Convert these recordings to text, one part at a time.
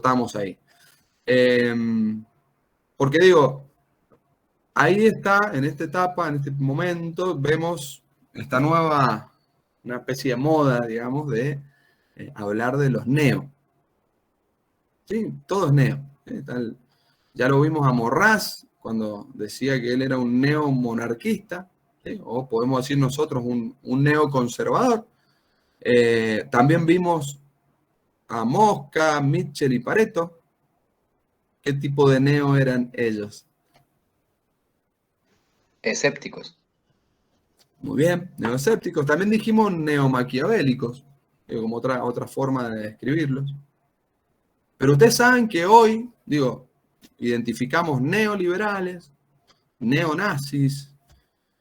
estamos ahí. Porque digo, ahí está, en esta etapa, en este momento, vemos esta nueva, una especie de moda, digamos, de hablar de los neo. ¿Sí? Todo es neo. ¿Sí? Ya lo vimos a Morraz cuando decía que él era un neomonarquista, ¿sí? O podemos decir nosotros un neoconservador. También vimos a Mosca, Mitchell y Pareto. ¿Qué tipo de neo eran ellos? Escépticos. Muy bien, neoescépticos. También dijimos neomaquiavélicos, como otra forma de describirlos. Pero ustedes saben que hoy, digo, identificamos neoliberales, neonazis,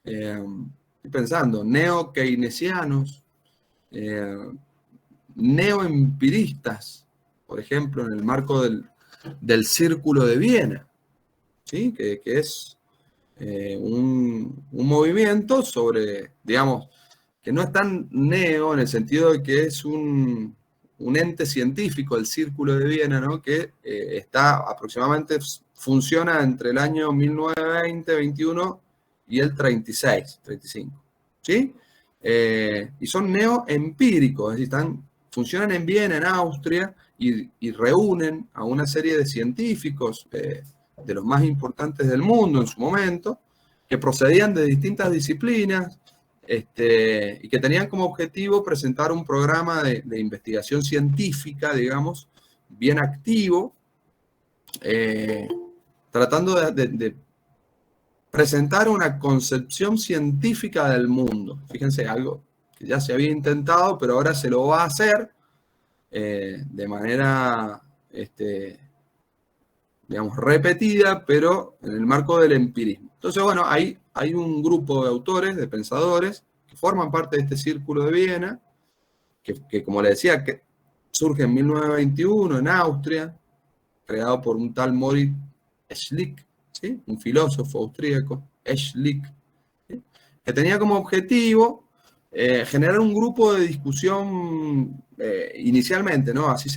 estoy pensando, neo-keynesianos, neoempiristas, por ejemplo, en el marco del Círculo de Viena, ¿sí? que es un movimiento sobre, digamos, que no es tan neo en el sentido de que es un ente científico, el Círculo de Viena, ¿no? Que está aproximadamente, funciona entre el año 1920, 21 y el 36, 35. ¿Sí? Y son neoempíricos, es decir, funcionan en Viena, en Austria, y reúnen a una serie de científicos de los más importantes del mundo en su momento, que procedían de distintas disciplinas, y que tenían como objetivo presentar un programa de investigación científica, digamos, bien activo, tratando de presentar una concepción científica del mundo. Fíjense, algo que ya se había intentado, pero ahora se lo va a hacer de manera, digamos, repetida, pero en el marco del empirismo. Entonces, bueno, hay un grupo de autores, de pensadores, que forman parte de este Círculo de Viena, que como les decía, que surge en 1921 en Austria, creado por un tal Moritz Schlick, ¿sí? Un filósofo austríaco, Schlick, ¿sí? Que tenía como objetivo generar un grupo de discusión inicialmente, ¿no? Así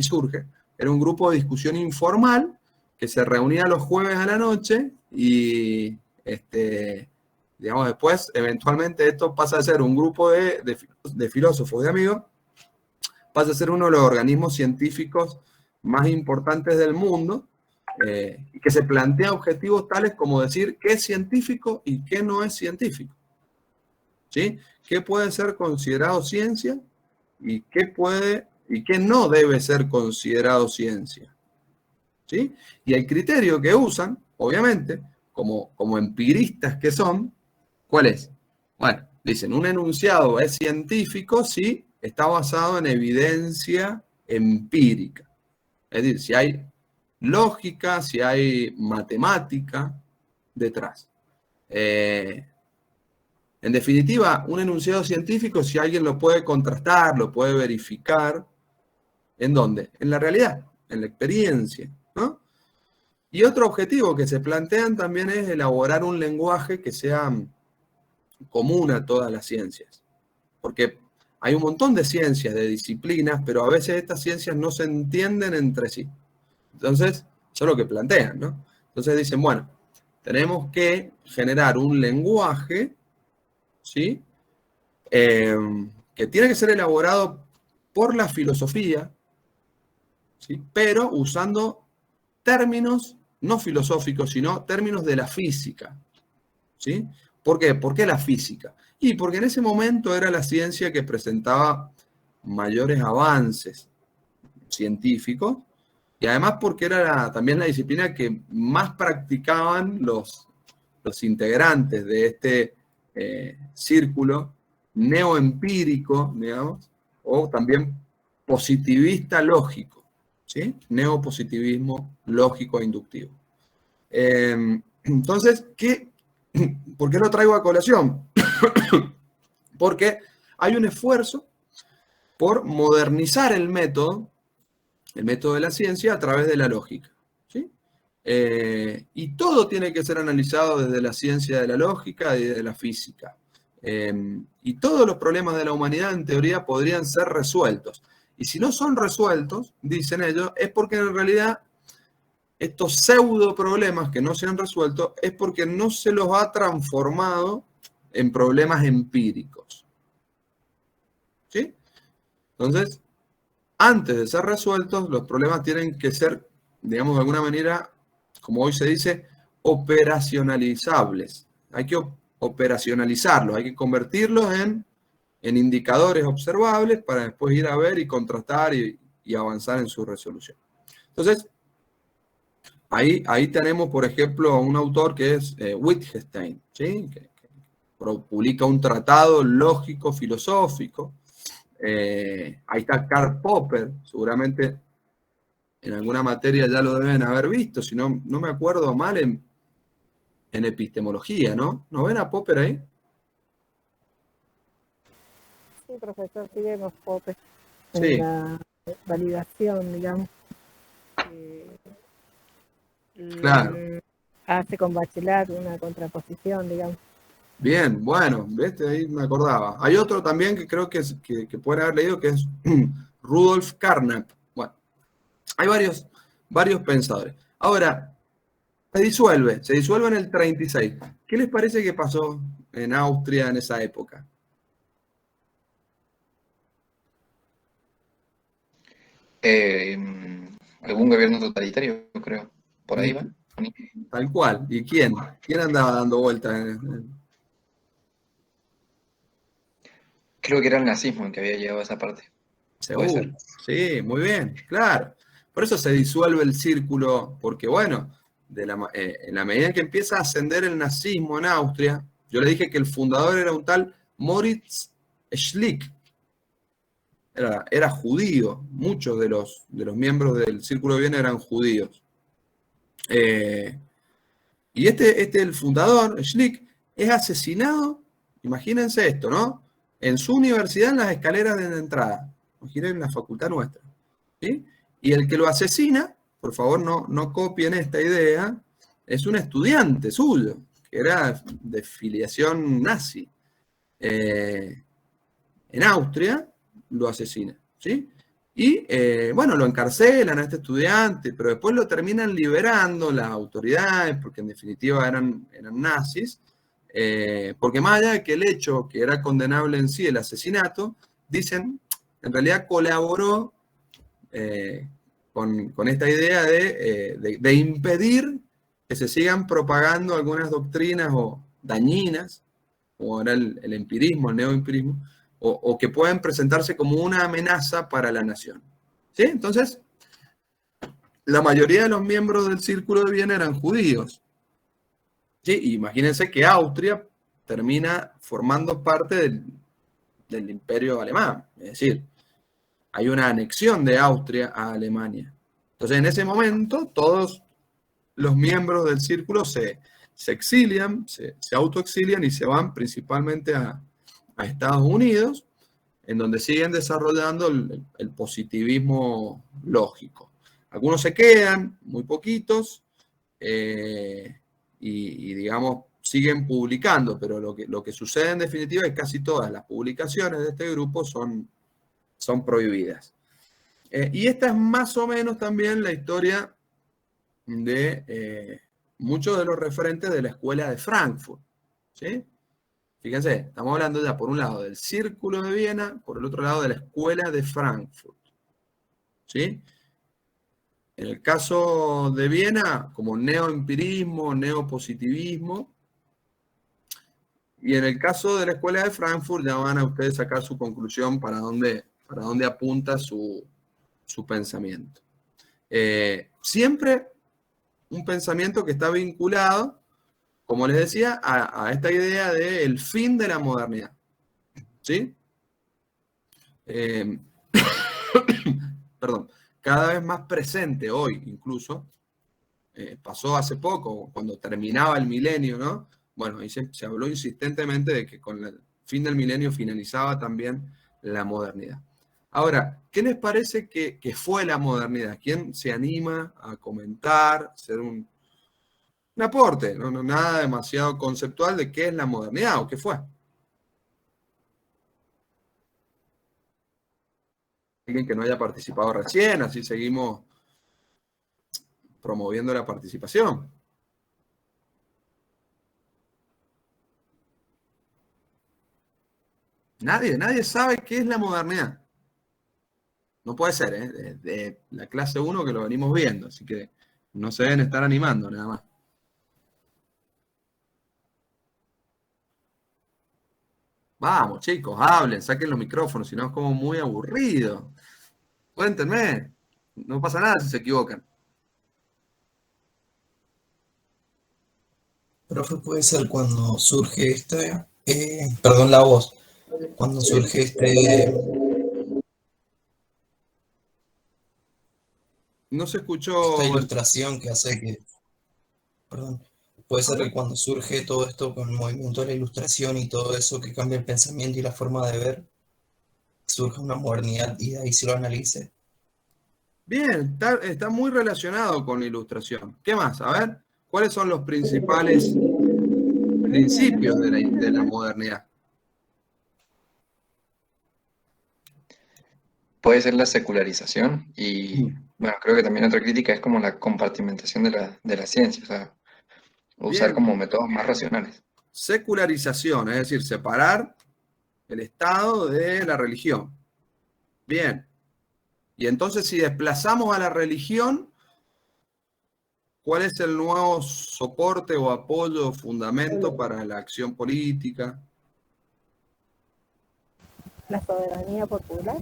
surge. Era un grupo de discusión informal que se reunía los jueves a la noche y, digamos, después, eventualmente, esto pasa a ser un grupo de filósofos, de amigos, pasa a ser uno de los organismos científicos más importantes del mundo, y que se plantea objetivos tales como decir qué es científico y qué no es científico. ¿Sí? ¿Qué puede ser considerado ciencia y qué no debe ser considerado ciencia? ¿Sí? Y el criterio que usan, obviamente, como empiristas que son, ¿cuál es? Bueno, dicen, un enunciado es científico si está basado en evidencia empírica. Es decir, si hay lógica, si hay matemática detrás. En definitiva, un enunciado científico, si alguien lo puede contrastar, lo puede verificar, ¿en dónde? En la realidad, en la experiencia, ¿no? Y otro objetivo que se plantean también es elaborar un lenguaje que sea común a todas las ciencias. Porque hay un montón de ciencias, de disciplinas, pero a veces estas ciencias no se entienden entre sí. Entonces, eso es lo que plantean, ¿no? Entonces dicen, bueno, tenemos que generar un lenguaje, ¿sí? Que tiene que ser elaborado por la filosofía, ¿sí? Pero usando términos no filosóficos, sino términos de la física. ¿Sí? ¿Por qué? ¿Por qué la física? Y porque en ese momento era la ciencia que presentaba mayores avances científicos, y además porque era también la disciplina que más practicaban los integrantes de este círculo neoempírico, digamos, o también positivista lógico, ¿sí? Neopositivismo lógico e inductivo. Entonces, ¿por qué lo traigo a colación? Porque hay un esfuerzo por modernizar el método de la ciencia a través de la lógica. ¿Sí? Y todo tiene que ser analizado desde la ciencia de la lógica y de la física. Y todos los problemas de la humanidad, en teoría, podrían ser resueltos. Y si no son resueltos, dicen ellos, es porque en realidad estos pseudo problemas que no se han resuelto es porque no se los ha transformado en problemas empíricos. ¿Sí? Entonces, antes de ser resueltos, los problemas tienen que ser, digamos, de alguna manera, como hoy se dice, operacionalizables. Hay que operacionalizarlos, hay que convertirlos en indicadores observables para después ir a ver y contrastar y avanzar en su resolución. Entonces, ahí tenemos, por ejemplo, a un autor que es Wittgenstein, ¿sí? que publica un tratado lógico filosófico. Ahí está Karl Popper, seguramente en alguna materia ya lo deben haber visto, si no, no me acuerdo mal en epistemología, ¿no? ¿No ven a Popper ahí? Sí, profesor, sí vemos Popper en Sí. la validación, digamos. Claro. Hace con Bachelard una contraposición, digamos. Bien, bueno, ¿ves? Ahí me acordaba. Hay otro también que creo que pueden haber leído, que es Rudolf Carnap. Bueno, hay varios pensadores. Ahora, se disuelve en el 36. ¿Qué les parece que pasó en Austria en esa época? Algún gobierno totalitario, creo. Por ahí va. Tal cual. ¿Y quién? ¿Quién andaba dando vueltas? Creo que era el nazismo el que había llegado a esa parte. ¿Puede ser? Seguro. Sí, muy bien, claro. Por eso se disuelve el círculo, porque bueno, en la medida en que empieza a ascender el nazismo en Austria, yo le dije que el fundador era un tal Moritz Schlick. Era judío. Muchos de los miembros del Círculo de Viena eran judíos. Y el fundador, Schlick, es asesinado, imagínense esto, ¿no? En su universidad, en las escaleras de entrada. Imaginen la facultad nuestra. ¿Sí? Y el que lo asesina, por favor no copien esta idea, es un estudiante suyo, que era de filiación nazi. En Austria lo asesina, ¿sí? Y bueno, lo encarcelan a este estudiante, pero después lo terminan liberando las autoridades, porque en definitiva eran nazis, porque más allá de que el hecho que era condenable en sí, el asesinato, dicen, en realidad colaboró con esta idea de impedir que se sigan propagando algunas doctrinas o dañinas, como era el empirismo, el neoempirismo, o que pueden presentarse como una amenaza para la nación. ¿Sí? Entonces, la mayoría de los miembros del Círculo de Viena eran judíos. ¿Sí? Y imagínense que Austria termina formando parte del imperio alemán. Es decir, hay una anexión de Austria a Alemania. Entonces, en ese momento, todos los miembros del círculo se exilian, se autoexilian y se van principalmente a Estados Unidos, en donde siguen desarrollando el positivismo lógico. Algunos se quedan, muy poquitos, y digamos, siguen publicando, pero lo que sucede en definitiva es que casi todas las publicaciones de este grupo son prohibidas. Y esta es más o menos también la historia de muchos de los referentes de la escuela de Frankfurt. ¿Sí? Fíjense, estamos hablando ya por un lado del Círculo de Viena, por el otro lado de la escuela de Frankfurt. ¿Sí? En el caso de Viena, como neoempirismo, neopositivismo, y en el caso de la escuela de Frankfurt ya van a ustedes sacar su conclusión para dónde apunta su pensamiento. Siempre un pensamiento que está vinculado, como les decía, a esta idea del fin de la modernidad. ¿Sí? Perdón, cada vez más presente hoy incluso. Pasó hace poco, cuando terminaba el milenio, ¿no? Bueno, ahí se habló insistentemente de que con el fin del milenio finalizaba también la modernidad. Ahora, ¿qué les parece que fue la modernidad? ¿Quién se anima a comentar, hacer un aporte? No, nada demasiado conceptual de qué es la modernidad o qué fue. alguien que no haya participado recién, así seguimos promoviendo la participación. Nadie sabe qué es la modernidad. No puede ser, ¿eh? De la clase 1 que lo venimos viendo, así que no se deben estar animando nada más. Vamos, chicos, hablen, saquen los micrófonos, si no es como muy aburrido. Cuéntenme, no pasa nada si se equivocan. Profe, puede ser cuando surge perdón la voz, cuando surge No se escuchó. esta ilustración que hace que, perdón, puede ser que cuando surge todo esto con el movimiento de la ilustración y todo eso que cambia el pensamiento y la forma de ver, surge una modernidad y de ahí se lo analice. Bien, está muy relacionado con la ilustración. ¿Qué más? A ver, ¿cuáles son los principales principios de la modernidad? Puede ser la secularización y, bueno, creo que también otra crítica es como la compartimentación de la ciencia, o sea, usar Bien. como métodos más racionales. Secularización, es decir, separar el Estado de la religión. Bien. Y entonces, si desplazamos a la religión, ¿cuál es el nuevo soporte o apoyo o fundamento para la acción política? La soberanía popular.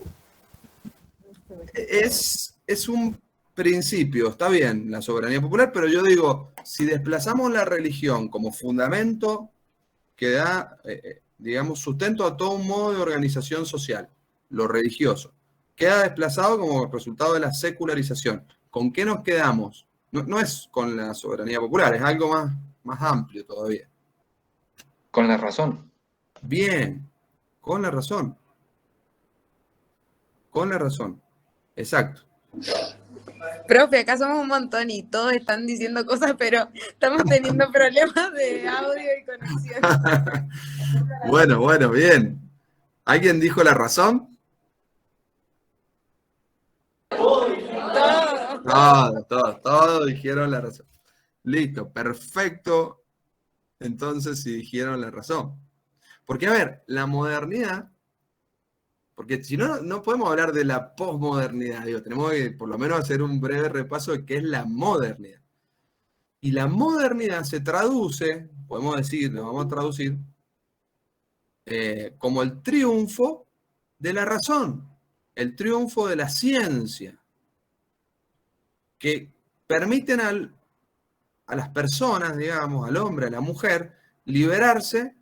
Es un principio, está bien, la soberanía popular, pero yo digo, si desplazamos la religión como fundamento que da, digamos, sustento a todo un modo de organización social, lo religioso, queda desplazado como resultado de la secularización. ¿Con qué nos quedamos? No es con la soberanía popular, es algo más amplio todavía. Con la razón. Bien, con la razón. Con la razón. Exacto. Profe, acá somos un montón y todos están diciendo cosas, pero estamos teniendo problemas de audio y conexión. Bueno, bien. ¿Alguien dijo la razón? Todos dijeron la razón. Listo, perfecto. Entonces, si dijeron la razón. Porque, a ver, la modernidad, porque si no, no podemos hablar de la posmodernidad, digo, tenemos que por lo menos hacer un breve repaso de qué es la modernidad. Y la modernidad se traduce, podemos decir, lo vamos a traducir, como el triunfo de la razón, el triunfo de la ciencia, que permiten a las personas, digamos, al hombre, a la mujer, liberarse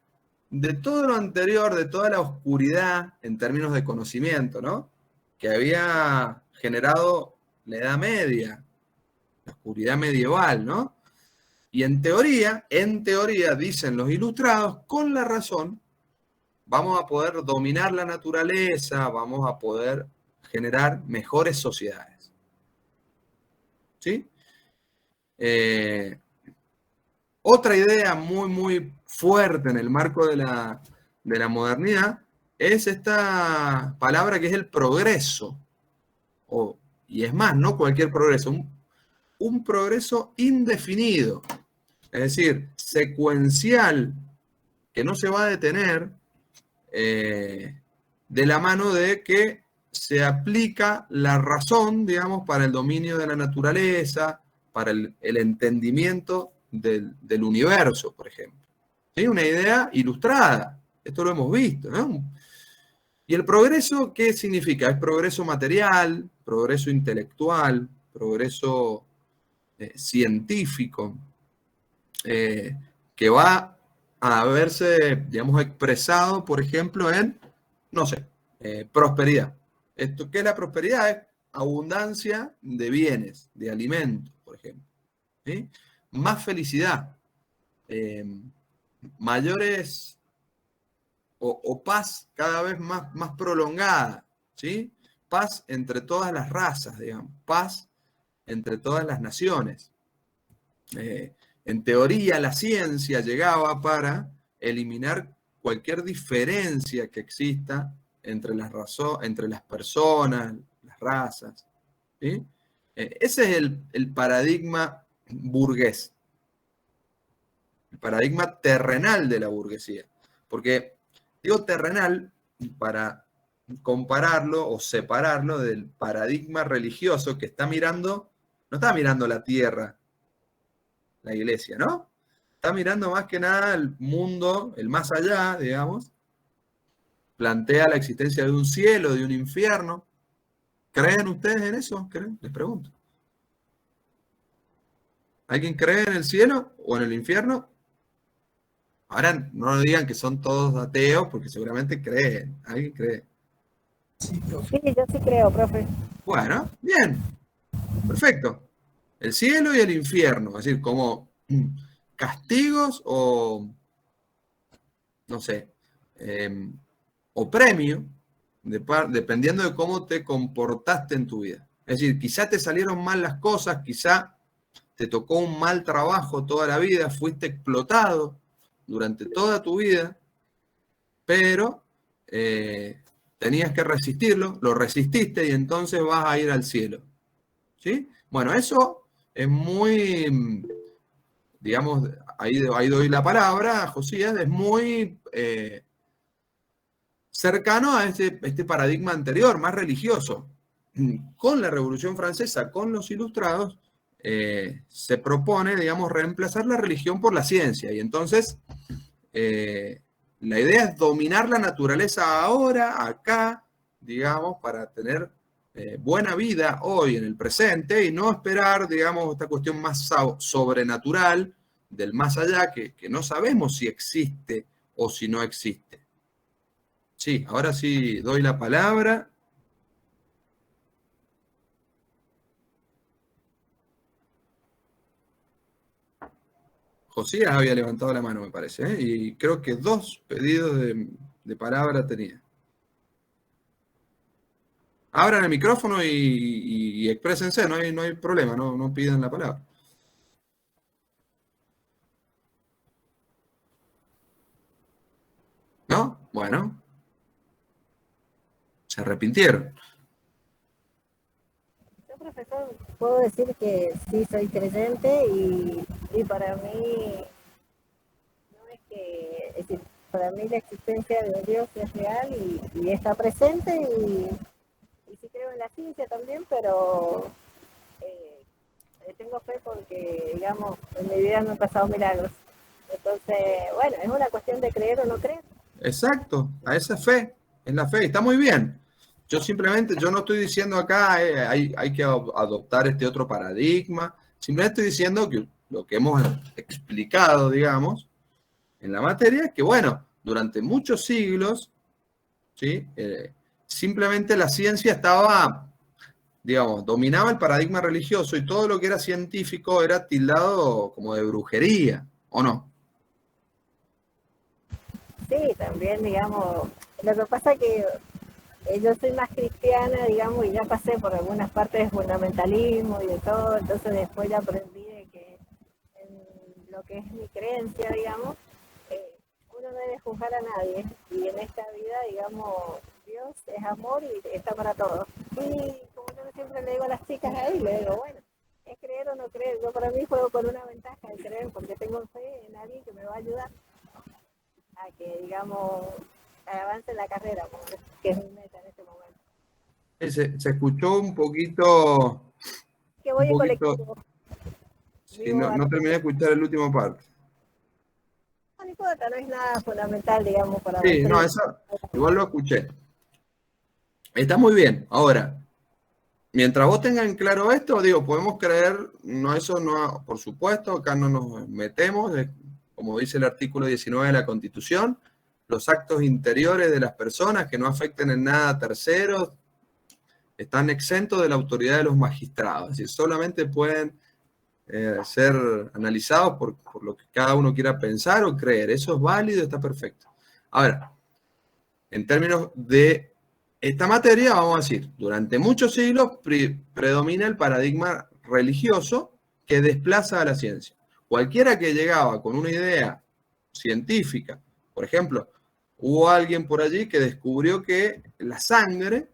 de todo lo anterior, de toda la oscuridad en términos de conocimiento, ¿no? Que había generado la Edad Media, la oscuridad medieval, ¿no? Y en teoría, dicen los ilustrados, con la razón, vamos a poder dominar la naturaleza, vamos a poder generar mejores sociedades. ¿Sí? Otra idea muy fuerte en el marco de la modernidad es esta palabra que es el progreso. Y es más, no cualquier progreso, un progreso indefinido, es decir, secuencial, que no se va a detener, de la mano de que se aplica la razón, digamos, para el dominio de la naturaleza, para el entendimiento del universo, por ejemplo. ¿Sí? Una idea ilustrada. Esto lo hemos visto, ¿no? ¿Y el progreso qué significa? Es progreso material, progreso intelectual, progreso científico, que va a verse, digamos, expresado, por ejemplo, en, no sé, prosperidad. ¿Qué es la prosperidad? Es abundancia de bienes, de alimentos, por ejemplo. ¿Sí? Más felicidad, mayores o paz cada vez más prolongada, ¿sí? Paz entre todas las razas, digamos, paz entre todas las naciones. En teoría, la ciencia llegaba para eliminar cualquier diferencia que exista entre las personas, las razas. ¿Sí? Ese es el paradigma burgués, el paradigma terrenal de la burguesía. Porque digo terrenal para compararlo o separarlo del paradigma religioso que está mirando, no está mirando la tierra, la iglesia, ¿no? Está mirando más que nada el mundo, el más allá, digamos. Plantea la existencia de un cielo, de un infierno. ¿Creen ustedes en eso? ¿Creen? Les pregunto. ¿Alguien cree en el cielo o en el infierno? Ahora no digan que son todos ateos, porque seguramente creen. ¿Alguien cree? Sí, profe. Sí, yo sí creo, profe. Bueno, bien. Perfecto. El cielo y el infierno, es decir, como castigos o, no sé, o premio, dependiendo de cómo te comportaste en tu vida. Es decir, quizá te salieron mal las cosas, quizá te tocó un mal trabajo toda la vida, fuiste explotado durante toda tu vida, pero tenías que resistirlo, lo resististe y entonces vas a ir al cielo. ¿Sí? Bueno, eso es muy, digamos, ahí doy la palabra, Josías, es muy cercano a este paradigma anterior, más religioso. Con la Revolución Francesa, con los ilustrados, se propone, digamos, reemplazar la religión por la ciencia. Y entonces, la idea es dominar la naturaleza ahora, acá, digamos, para tener buena vida hoy, en el presente, y no esperar, digamos, esta cuestión más sobrenatural, del más allá, que no sabemos si existe o si no existe. Sí, ahora sí doy la palabra. Josías había levantado la mano, me parece, ¿eh? Y creo que 2 pedidos de palabra tenía. Abran el micrófono y exprésense, no hay problema, no pidan la palabra. ¿No? Bueno. Se arrepintieron. Yo, profesor, puedo decir que sí soy creyente y para mí, no es que, es decir, para mí la existencia de un Dios es real y está presente y sí creo en la ciencia también, pero tengo fe porque, digamos, en mi vida me han pasado milagros. Entonces, bueno, es una cuestión de creer o no creer. Exacto, a esa fe, es la fe, está muy bien. Yo no estoy diciendo acá hay que adoptar este otro paradigma, simplemente estoy diciendo que lo que hemos explicado, digamos, en la materia es que, bueno, durante muchos siglos, ¿sí? Simplemente la ciencia estaba, digamos, dominaba el paradigma religioso y todo lo que era científico era tildado como de brujería, ¿o no? Sí, también, digamos, lo que pasa es que yo soy más cristiana, digamos, y ya pasé por algunas partes de fundamentalismo y de todo, entonces después ya aprendí de que en lo que es mi creencia, digamos, uno no debe juzgar a nadie, y en esta vida, digamos, Dios es amor y está para todos. Y como yo siempre le digo a las chicas ahí, le digo, bueno, es creer o no creer, yo para mí juego con una ventaja de creer, porque tengo fe en alguien que me va a ayudar a que, digamos, avance la carrera, que es mi meta en este momento. Se escuchó un poquito. Que voy en un poquito, colectivo. sí, no terminé de escuchar el último parte. No importa, no es nada fundamental, digamos, para Sí, no, eso igual lo escuché. Está muy bien. Ahora, mientras vos tengan claro esto, digo, podemos creer, por supuesto, acá no nos metemos, como dice el artículo 19 de la Constitución, los actos interiores de las personas que no afecten en nada a terceros están exentos de la autoridad de los magistrados, es decir, solamente pueden ser analizados por lo que cada uno quiera pensar o creer. Eso es válido, está perfecto. Ahora, en términos de esta materia, vamos a decir, durante muchos siglos predomina el paradigma religioso que desplaza a la ciencia. Cualquiera que llegaba con una idea científica, por ejemplo, hubo alguien por allí que descubrió que la sangre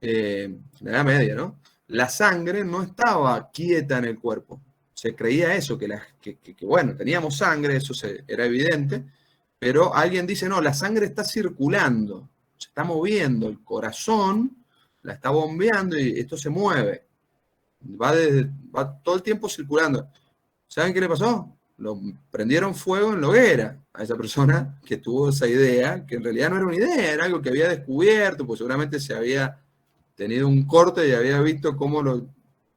la Edad Media, ¿no? La sangre no estaba quieta en el cuerpo. Se creía eso, que bueno, teníamos sangre, eso era evidente, pero alguien dice, no, la sangre está circulando, se está moviendo, el corazón la está bombeando y esto se mueve. Va todo el tiempo circulando. ¿Saben qué le pasó? Lo prendieron fuego en la hoguera a esa persona que tuvo esa idea, que en realidad no era una idea, era algo que había descubierto, pues seguramente se había tenido un corte y había visto cómo lo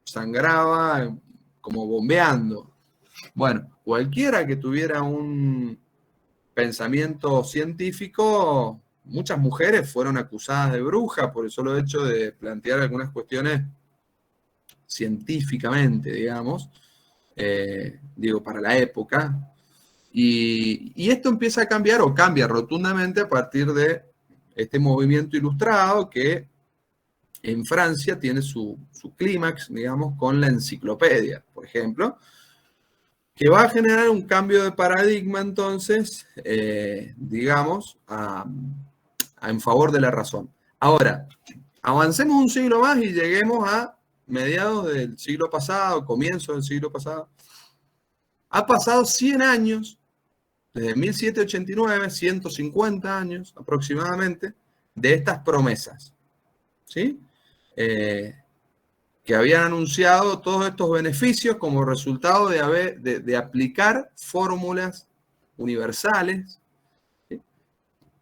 sangraba, como bombeando. Bueno, cualquiera que tuviera un pensamiento científico, muchas mujeres fueron acusadas de bruja por el solo hecho de plantear algunas cuestiones científicamente, digamos, digo, para la época. Y esto empieza a cambiar, o cambia rotundamente a partir de este movimiento ilustrado que en Francia tiene su clímax, digamos, con la enciclopedia, por ejemplo, que va a generar un cambio de paradigma, entonces, digamos, en favor de la razón. Ahora, avancemos un siglo más y lleguemos a mediados del siglo pasado, comienzo del siglo pasado. Ha pasado 100 años, desde 1789, 150 años aproximadamente, de estas promesas, ¿sí? Que habían anunciado todos estos beneficios como resultado de aplicar fórmulas universales, ¿sí?,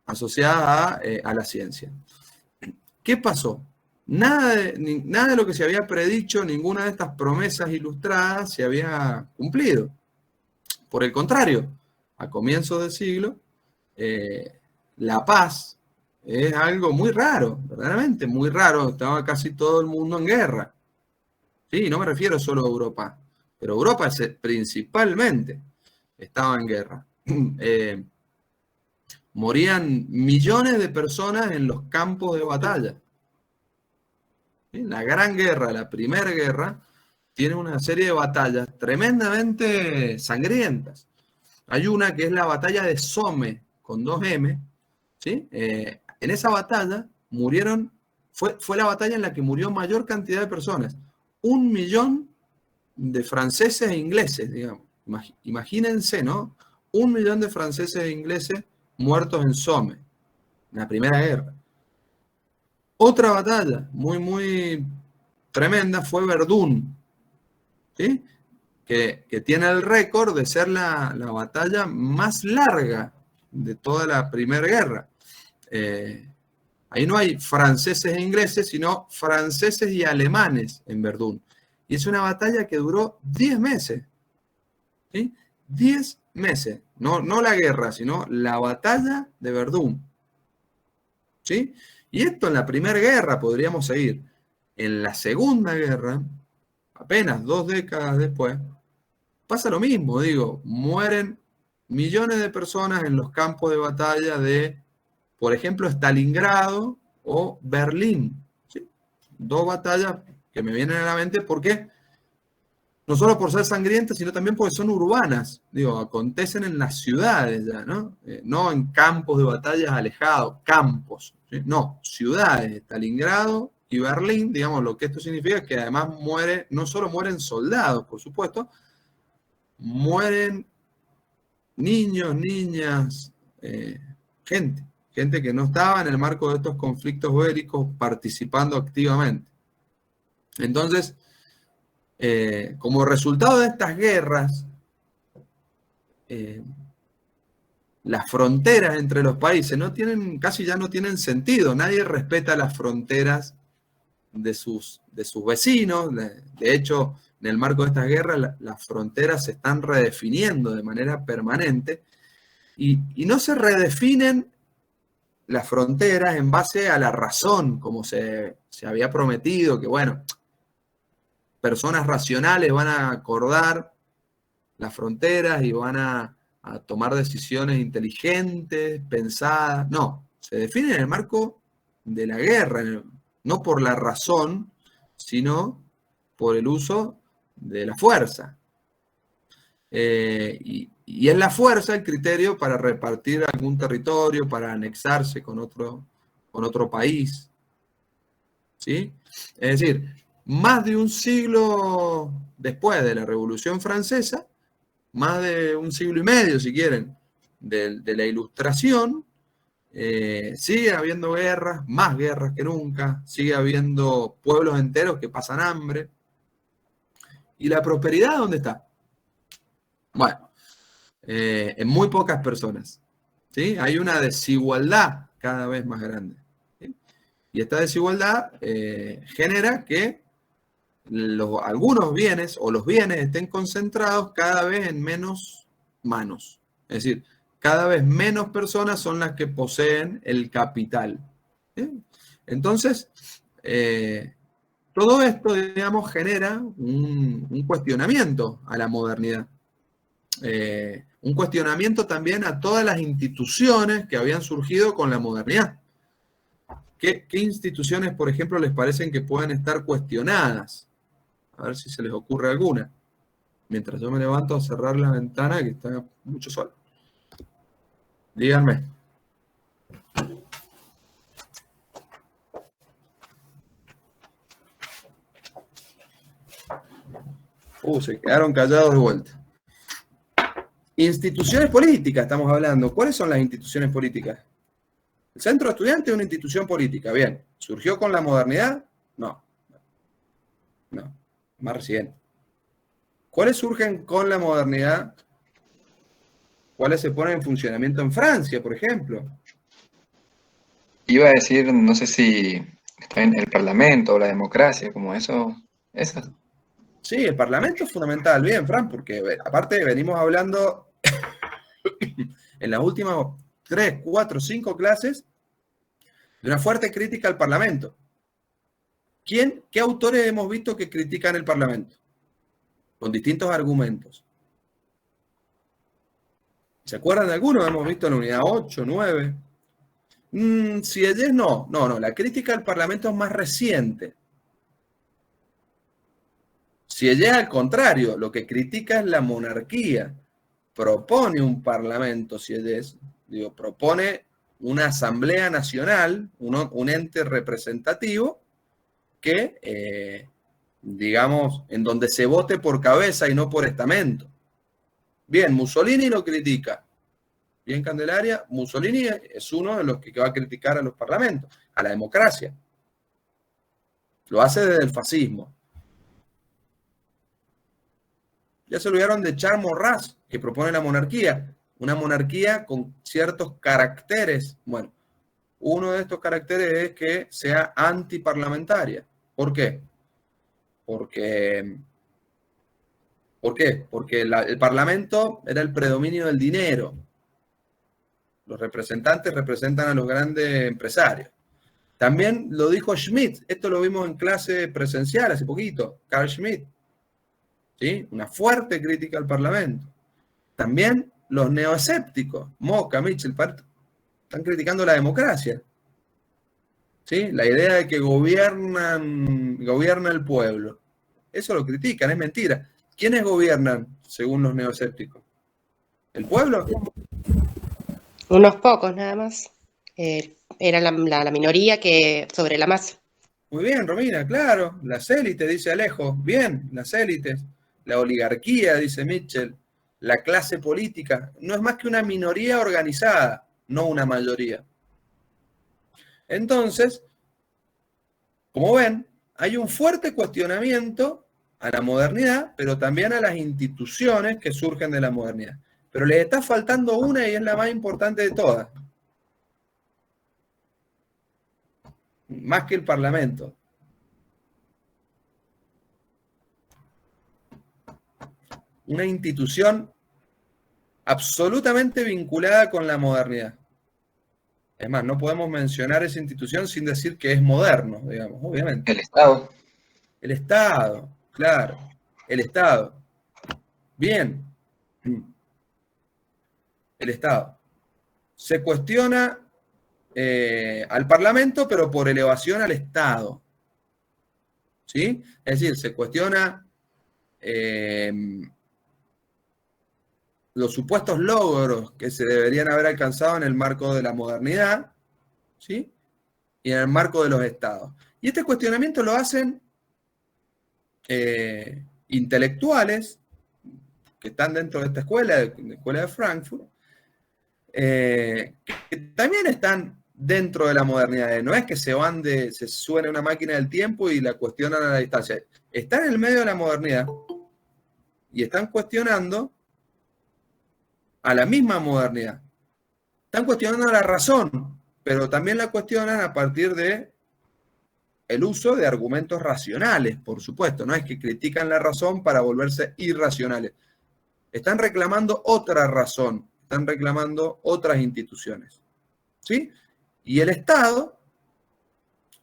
asociadas a la ciencia. ¿Qué pasó? Nada de lo que se había predicho, ninguna de estas promesas ilustradas se había cumplido. Por el contrario, a comienzos del siglo, la paz es algo muy raro, verdaderamente muy raro. Estaba casi todo el mundo en guerra. Sí, no me refiero solo a Europa, pero Europa principalmente estaba en guerra. Morían millones de personas en los campos de batalla. ¿Sí? La Gran Guerra, la Primera Guerra, tiene una serie de batallas tremendamente sangrientas. Hay una que es la batalla de Somme, con 2M, ¿sí? En esa batalla fue la batalla en la que murió mayor cantidad de personas. 1 millón de franceses e ingleses, digamos. Imagínense, ¿no? 1 millón de franceses e ingleses muertos en Somme, en la Primera Guerra. Otra batalla muy, muy tremenda fue Verdún, ¿sí? Que tiene el récord de ser la batalla más larga de toda la Primera Guerra. Ahí no hay franceses e ingleses, sino franceses y alemanes en Verdún. Y es una batalla que duró 10 meses. ¿Sí? 10 meses. No la guerra, sino la batalla de Verdún. ¿Sí? Y esto en la Primera Guerra podríamos seguir. En la Segunda Guerra, apenas 2 décadas después, pasa lo mismo, digo, mueren millones de personas en los campos de batalla de, por ejemplo, Stalingrado o Berlín. ¿Sí? 2 batallas que me vienen a la mente porque no solo por ser sangrientas, sino también porque son urbanas. Digo, acontecen en las ciudades ya, ¿no? No en campos de batallas alejados, campos. ¿Sí? No, ciudades, Stalingrado y Berlín, digamos, lo que esto significa es que además no solo mueren soldados, por supuesto, mueren niños, niñas, gente que no estaba en el marco de estos conflictos bélicos participando activamente. Entonces, como resultado de estas guerras, las fronteras entre los países casi ya no tienen sentido. Nadie respeta las fronteras de sus vecinos. De hecho, en el marco de estas guerras, las fronteras se están redefiniendo de manera permanente y no se redefinen las fronteras en base a la razón, como se había prometido, que bueno, personas racionales van a acordar las fronteras y van a tomar decisiones inteligentes, pensadas. No, se define en el marco de la guerra, no por la razón, sino por el uso de la fuerza. Y es la fuerza el criterio para repartir algún territorio, para anexarse con otro país. ¿sí? Es decir, más de un siglo después de la Revolución Francesa, más de un siglo y medio, si quieren, de la Ilustración, sigue habiendo guerras, más guerras que nunca, sigue habiendo pueblos enteros que pasan hambre. ¿Y la prosperidad dónde está? Bueno, en muy pocas personas, ¿sí? Hay una desigualdad cada vez más grande, ¿sí? Y esta desigualdad genera que algunos bienes o los bienes estén concentrados cada vez en menos manos. Es decir, cada vez menos personas son las que poseen el capital, ¿sí? Entonces, todo esto, digamos, genera un cuestionamiento a la modernidad. Un cuestionamiento también a todas las instituciones que habían surgido con la modernidad. ¿Qué instituciones, por ejemplo, les parecen que pueden estar cuestionadas? A ver si se les ocurre alguna. Mientras yo me levanto a cerrar la ventana, que está mucho sol. Díganme. Se quedaron callados de vuelta. Instituciones políticas, estamos hablando. ¿Cuáles son las instituciones políticas? ¿El Centro de Estudiantes es una institución política? Bien. ¿Surgió con la modernidad? No. No. Más reciente. ¿Cuáles surgen con la modernidad? ¿Cuáles se ponen en funcionamiento en Francia, por ejemplo? Iba a decir, no sé si está en el Parlamento o la democracia, como eso, esas. Sí, el Parlamento es fundamental, bien, Fran, porque aparte venimos hablando en las últimas 3, 4, 5 clases de una fuerte crítica al Parlamento. ¿Qué autores hemos visto que critican el Parlamento? Con distintos argumentos. ¿Se acuerdan de algunos? Hemos visto en la unidad 8, 9. Sieyès no, la crítica al Parlamento es más reciente. Sieyès, al contrario, lo que critica es la monarquía. Propone un parlamento, Sieyès, propone una asamblea nacional, un ente representativo que, digamos, en donde se vote por cabeza y no por estamento. Bien, Mussolini lo critica. Bien, Candelaria, Mussolini es uno de los que va a criticar a los parlamentos, a la democracia. Lo hace desde el fascismo. Ya se olvidaron de Charles Maurras, que propone la monarquía. Una monarquía con ciertos caracteres. Bueno, uno de estos caracteres es que sea antiparlamentaria. ¿Por qué? ¿Por qué? Porque el Parlamento era el predominio del dinero. Los representantes representan a los grandes empresarios. También lo dijo Schmitt. Esto lo vimos en clase presencial hace poquito. Carl Schmitt. ¿Sí? Una fuerte crítica al Parlamento. También los neoescépticos, Moca, Mitchell, están criticando la democracia. ¿Sí? La idea de que gobierna el pueblo. Eso lo critican, es mentira. ¿Quiénes gobiernan según los neoescépticos? ¿El pueblo? Unos pocos nada más. Era la minoría que sobre la masa. Muy bien, Romina, claro. Las élites, dice Alejo. Bien, las élites. La oligarquía, dice Mitchell. La clase política. No es más que una minoría organizada, no una mayoría. Entonces, como ven, hay un fuerte cuestionamiento a la modernidad, pero también a las instituciones que surgen de la modernidad. Pero les está faltando una y es la más importante de todas. Más que el Parlamento. Una institución absolutamente vinculada con la modernidad. Es más, no podemos mencionar esa institución sin decir que es moderno, digamos, obviamente. El Estado. El Estado, claro. El Estado. Bien. El Estado. Se cuestiona al Parlamento, pero por elevación al Estado. ¿Sí? Es decir, se cuestiona los supuestos logros que se deberían haber alcanzado en el marco de la modernidad, ¿sí? Y en el marco de los estados. Y este cuestionamiento lo hacen intelectuales que están dentro de esta escuela, la escuela de Frankfurt, que también están dentro de la modernidad. No es que se suben a una máquina del tiempo y la cuestionan a la distancia. Están en el medio de la modernidad y están cuestionando a la misma modernidad. Están cuestionando la razón, pero también la cuestionan a partir de el uso de argumentos racionales, por supuesto. No es que critican la razón para volverse irracionales. Están reclamando otra razón, están reclamando otras instituciones. ¿Sí? Y el Estado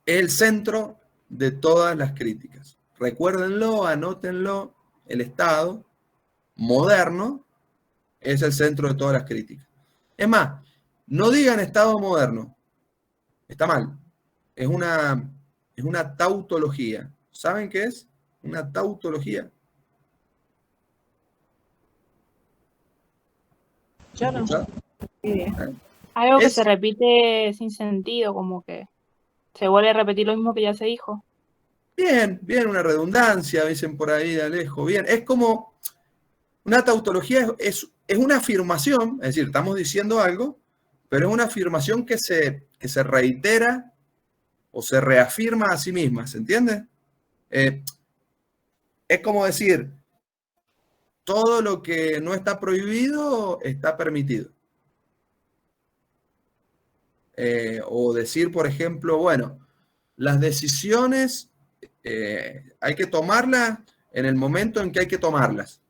es el centro de todas las críticas. Recuérdenlo, anótenlo, el Estado moderno es el centro de todas las críticas. Es más, no digan Estado moderno, está mal. Es una tautología. ¿Saben qué es? Una tautología. Yo no. Sí. Algo que se repite sin sentido, como que se vuelve a repetir lo mismo que ya se dijo. Bien, una redundancia, dicen por ahí de Alejo. Bien, es como una tautología, es una afirmación, es decir, estamos diciendo algo, pero es una afirmación que se reitera o se reafirma a sí misma, ¿se entiende? Es como decir, todo lo que no está prohibido está permitido. O decir, por ejemplo, bueno, las decisiones hay que tomarlas en el momento en que hay que tomarlas.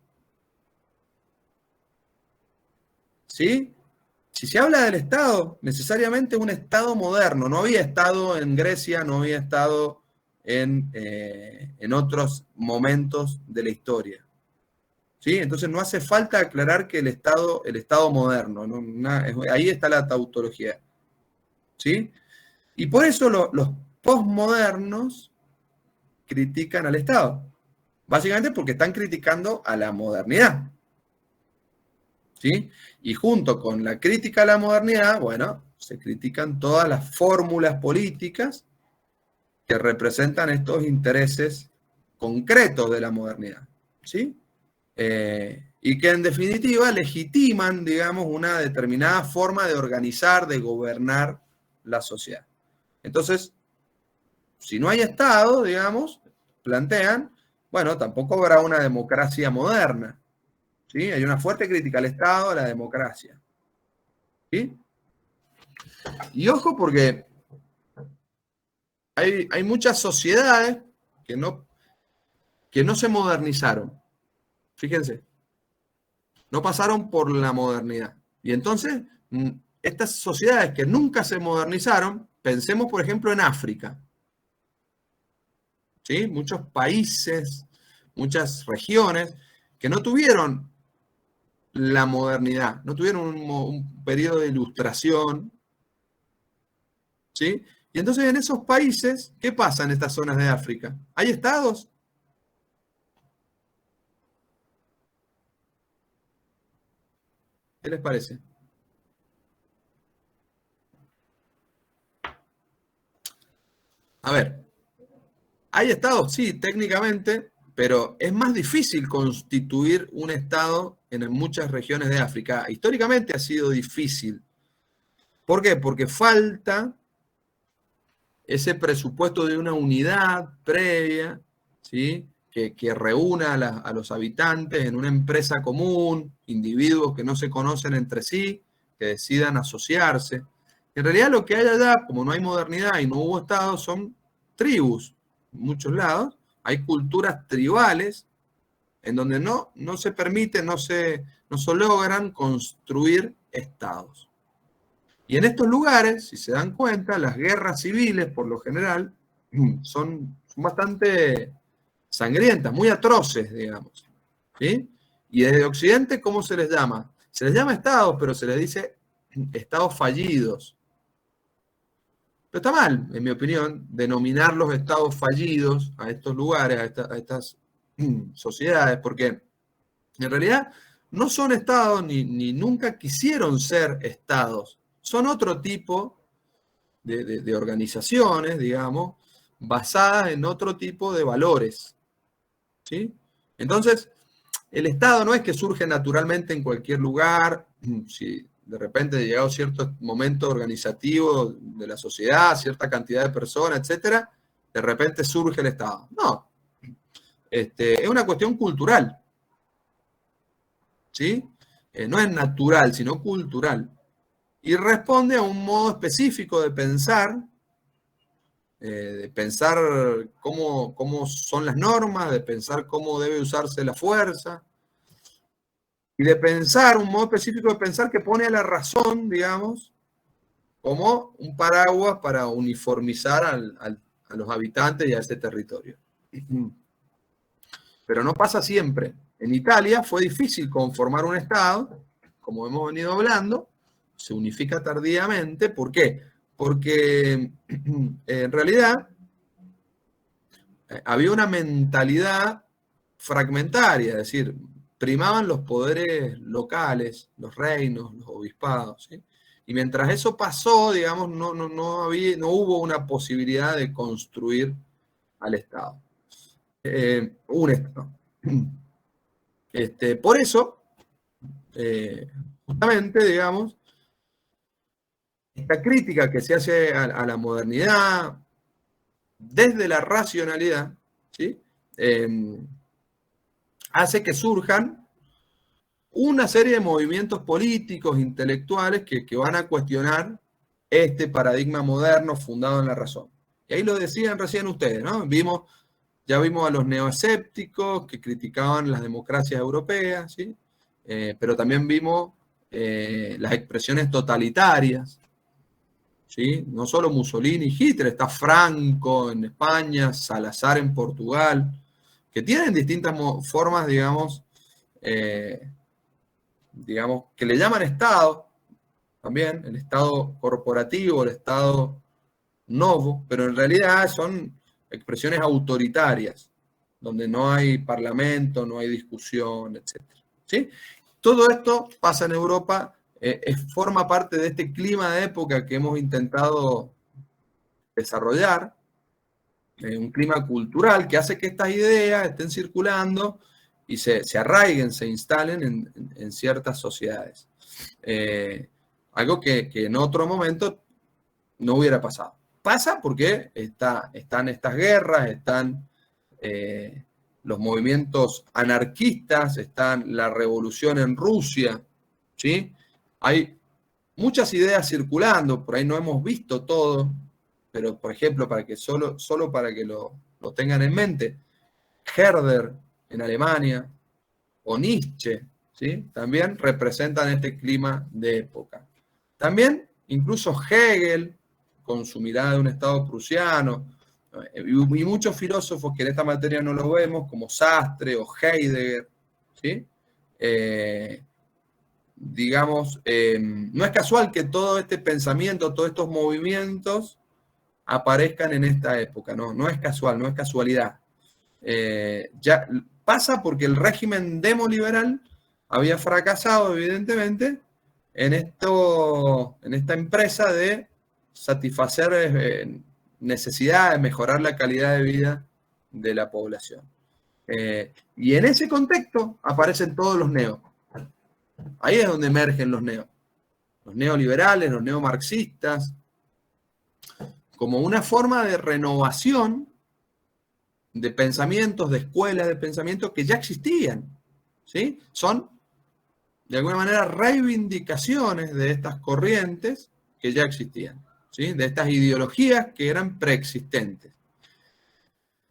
¿Sí? Si se habla del Estado, necesariamente un Estado moderno. No había Estado en Grecia, no había Estado en otros momentos de la historia. ¿Sí? Entonces no hace falta aclarar que el Estado moderno, ¿no? Ahí está la tautología. ¿Sí? Y por eso los posmodernos critican al Estado. Básicamente porque están criticando a la modernidad. ¿Sí? Y junto con la crítica a la modernidad, bueno, se critican todas las fórmulas políticas que representan estos intereses concretos de la modernidad. ¿Sí? Y que en definitiva legitiman, digamos, una determinada forma de organizar, de gobernar la sociedad. Entonces, si no hay Estado, digamos, plantean, bueno, tampoco habrá una democracia moderna. ¿Sí? Hay una fuerte crítica al Estado, a la democracia. ¿Sí? Y ojo porque hay muchas sociedades que no se modernizaron. Fíjense, no pasaron por la modernidad. Y entonces, estas sociedades que nunca se modernizaron, pensemos por ejemplo en África. ¿Sí? Muchos países, muchas regiones que no tuvieron la modernidad, no tuvieron un periodo de ilustración. ¿Sí? Y entonces en esos países, ¿qué pasa en estas zonas de África? ¿Hay estados? ¿Qué les parece? A ver, ¿hay estados? Sí, técnicamente, pero es más difícil constituir un estado en muchas regiones de África. Históricamente ha sido difícil. ¿Por qué? Porque falta ese presupuesto de una unidad previa, ¿sí? Que reúna a los habitantes en una empresa común, individuos que no se conocen entre sí, que decidan asociarse. En realidad lo que hay allá, como no hay modernidad y no hubo Estado, son tribus en muchos lados. Hay culturas tribales en donde no se permite, no se logran construir estados. Y en estos lugares, si se dan cuenta, las guerras civiles, por lo general, son bastante sangrientas, muy atroces, digamos. ¿Sí? Y desde Occidente, ¿cómo se les llama? Se les llama estados, pero se les dice estados fallidos. Pero está mal, en mi opinión, denominar los estados fallidos a estos lugares, a estas sociedades, porque en realidad no son estados ni nunca quisieron ser estados. Son otro tipo de organizaciones, digamos, basadas en otro tipo de valores, ¿sí? Entonces, el Estado no es que surge naturalmente en cualquier lugar, si de repente llegado cierto momento organizativo de la sociedad, cierta cantidad de personas, etcétera, de repente surge el Estado. No, es una cuestión cultural, ¿sí? No es natural, sino cultural. Y responde a un modo específico de pensar cómo son las normas, de pensar cómo debe usarse la fuerza, y de pensar, un modo específico de pensar que pone a la razón, digamos, como un paraguas para uniformizar a los habitantes y a ese territorio. Pero no pasa siempre. En Italia fue difícil conformar un Estado, como hemos venido hablando, se unifica tardíamente. ¿Por qué? Porque en realidad había una mentalidad fragmentaria, es decir, primaban los poderes locales, los reinos, los obispados, ¿sí? Y mientras eso pasó, digamos, no hubo una posibilidad de construir al Estado. Un Estado. Por eso, justamente, digamos, esta crítica que se hace a la modernidad desde la racionalidad, ¿sí? Hace que surjan una serie de movimientos políticos, intelectuales, que van a cuestionar este paradigma moderno fundado en la razón. Y ahí lo decían recién ustedes, ¿no? Ya vimos a los neoescépticos que criticaban las democracias europeas, ¿sí? Pero también vimos las expresiones totalitarias, ¿sí? No solo Mussolini y Hitler, está Franco en España, Salazar en Portugal, que tienen distintas formas, digamos, que le llaman Estado, también, el Estado corporativo, el Estado novo, pero en realidad son expresiones autoritarias, donde no hay parlamento, no hay discusión, etc. ¿Sí? Todo esto pasa en Europa, forma parte de este clima de época que hemos intentado desarrollar, un clima cultural que hace que estas ideas estén circulando y se arraiguen, se instalen en ciertas sociedades. Algo que en otro momento no hubiera pasado. Pasa porque están estas guerras, están los movimientos anarquistas, están la revolución en Rusia, ¿sí? Hay muchas ideas circulando, por ahí no hemos visto todo, pero por ejemplo, solo para que lo tengan en mente, Herder en Alemania o Nietzsche, ¿sí? También representan este clima de época. También, incluso Hegel, con su mirada de un Estado prusiano, y muchos filósofos que en esta materia no lo vemos, como Sartre o Heidegger, ¿sí? No es casual que todo este pensamiento, todos estos movimientos aparezcan en esta época, no es casual, no es casualidad. Ya pasa porque el régimen demoliberal había fracasado, evidentemente, en esta empresa de satisfacer necesidades, mejorar la calidad de vida de la población. Y en ese contexto aparecen todos los neos. Ahí es donde emergen los neoliberales, los neomarxistas, como una forma de renovación de pensamientos, de escuelas de pensamiento que ya existían, ¿sí? Son, de alguna manera, reivindicaciones de estas corrientes que ya existían, ¿sí? De estas ideologías que eran preexistentes.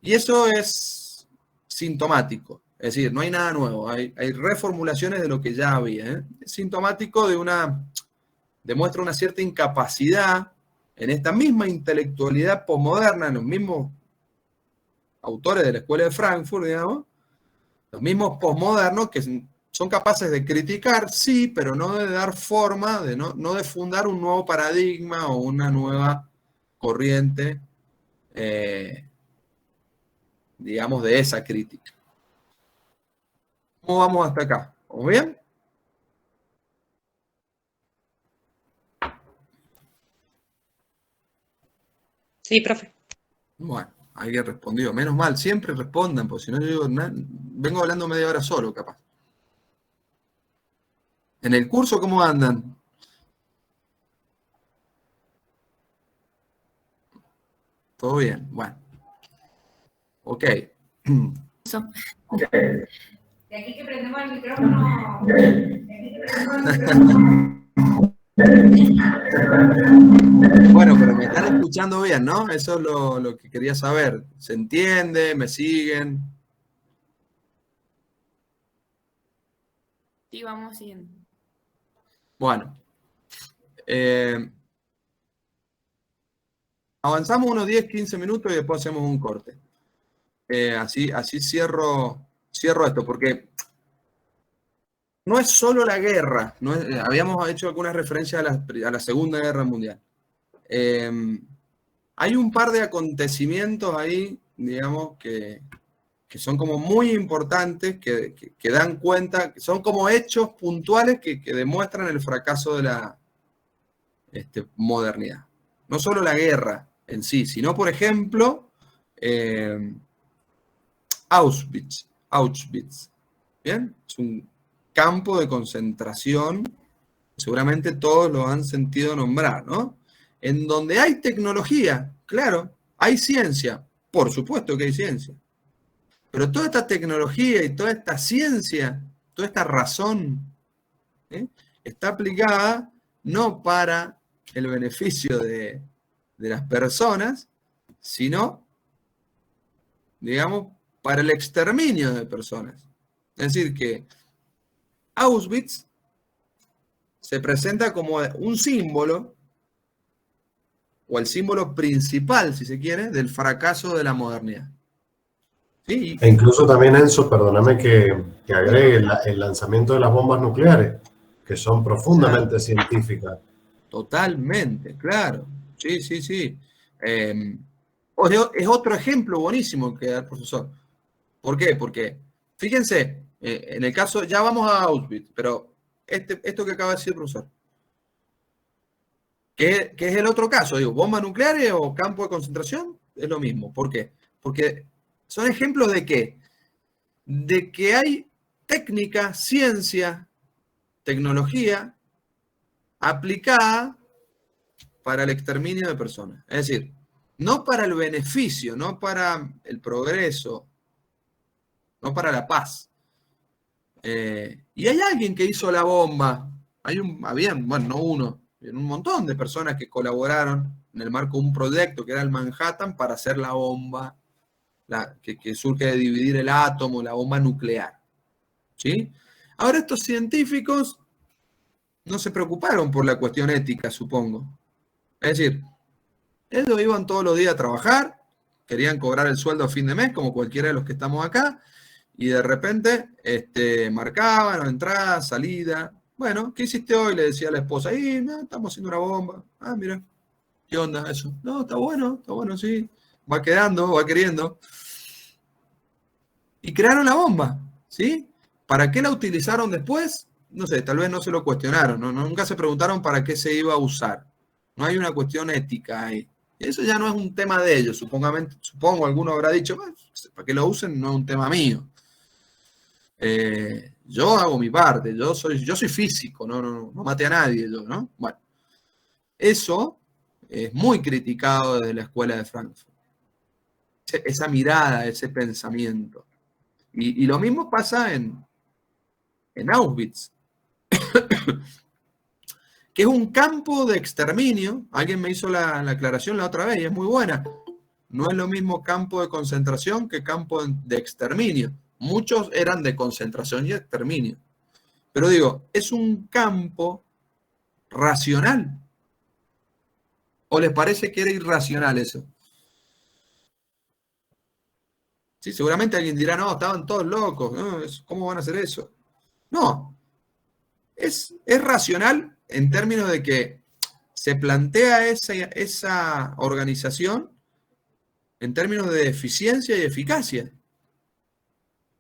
Y eso es sintomático, es decir, no hay nada nuevo, hay reformulaciones de lo que ya había, ¿eh? Es sintomático demuestra una cierta incapacidad en esta misma intelectualidad posmoderna, en los mismos autores de la Escuela de Frankfurt, digamos, los mismos posmodernos que son capaces de criticar, sí, pero no de dar forma, no de fundar un nuevo paradigma o una nueva corriente, digamos, de esa crítica. ¿Cómo vamos hasta acá? ¿Vamos bien? Sí, profe. Bueno. alguien respondió. Menos mal, siempre respondan, porque si no yo digo, vengo hablando media hora solo, capaz. ¿En el curso cómo andan? Todo bien, bueno. Ok. De aquí que prendemos el micrófono. Bueno, pero me están escuchando bien, ¿no? Eso es lo que quería saber. ¿Se entiende? ¿Me siguen? Sí, vamos siguiendo. Bueno. Avanzamos unos 10, 15 minutos y después hacemos un corte. Así cierro esto, porque no es solo la guerra. Habíamos hecho algunas referencias a la Segunda Guerra Mundial. Hay un par de acontecimientos ahí, digamos, que son como muy importantes, que dan cuenta, que son como hechos puntuales que demuestran el fracaso de la modernidad. No solo la guerra en sí, sino, por ejemplo, Auschwitz. ¿Bien? Es un campo de concentración, seguramente todos lo han sentido nombrar, ¿no? En donde hay tecnología, claro, hay ciencia, por supuesto que hay ciencia. Pero toda esta tecnología y toda esta ciencia, toda esta razón, está aplicada no para el beneficio de las personas, sino, digamos, para el exterminio de personas. Es decir, que Auschwitz se presenta como un símbolo, o el símbolo principal, si se quiere, del fracaso de la modernidad. ¿Sí? E incluso también, Enzo, perdóname que agregue el lanzamiento de las bombas nucleares, que son profundamente científicas. Totalmente, claro. Sí. Es otro ejemplo buenísimo que da el profesor. ¿Por qué? Porque, fíjense, en el caso, ya vamos a Auschwitz, pero esto que acaba de decir el profesor, que es el otro caso, digo, bombas nucleares o campo de concentración, es lo mismo. ¿Por qué? Porque son ejemplos de qué? De que hay técnica, ciencia, tecnología aplicada para el exterminio de personas. Es decir, no para el beneficio, no para el progreso, no para la paz. Y hay alguien que hizo la bomba. No uno, un montón de personas que colaboraron en el marco de un proyecto que era el Manhattan para hacer la bomba que surge de dividir el átomo, la bomba nuclear. ¿Sí? Ahora, estos científicos no se preocuparon por la cuestión ética, supongo. Es decir, ellos iban todos los días a trabajar, querían cobrar el sueldo a fin de mes, como cualquiera de los que estamos acá, y de repente marcaban entrada, salida. Bueno, ¿qué hiciste hoy? Le decía a la esposa, no, estamos haciendo una bomba. Ah, mira, ¿qué onda eso? No, está bueno, sí. Va quedando, va queriendo. Y crearon la bomba, ¿sí? ¿Para qué la utilizaron después? No sé, tal vez no se lo cuestionaron, ¿no? Nunca se preguntaron para qué se iba a usar. No hay una cuestión ética ahí. Y eso ya no es un tema de ellos. Supongo alguno habrá dicho, para que lo usen no es un tema mío. Yo hago mi parte, yo soy físico, no maté a nadie yo, ¿no? Bueno, eso es muy criticado desde la escuela de Frankfurt. Esa mirada, ese pensamiento. Y lo mismo pasa en Auschwitz, que es un campo de exterminio. Alguien me hizo la aclaración la otra vez y es muy buena. No es lo mismo campo de concentración que campo de exterminio. Muchos eran de concentración y exterminio. Pero digo, es un campo racional. ¿O les parece que era irracional eso? Sí, seguramente alguien dirá, no, estaban todos locos, ¿no? ¿Cómo van a hacer eso? No, es racional en términos de que se plantea esa organización en términos de eficiencia y eficacia.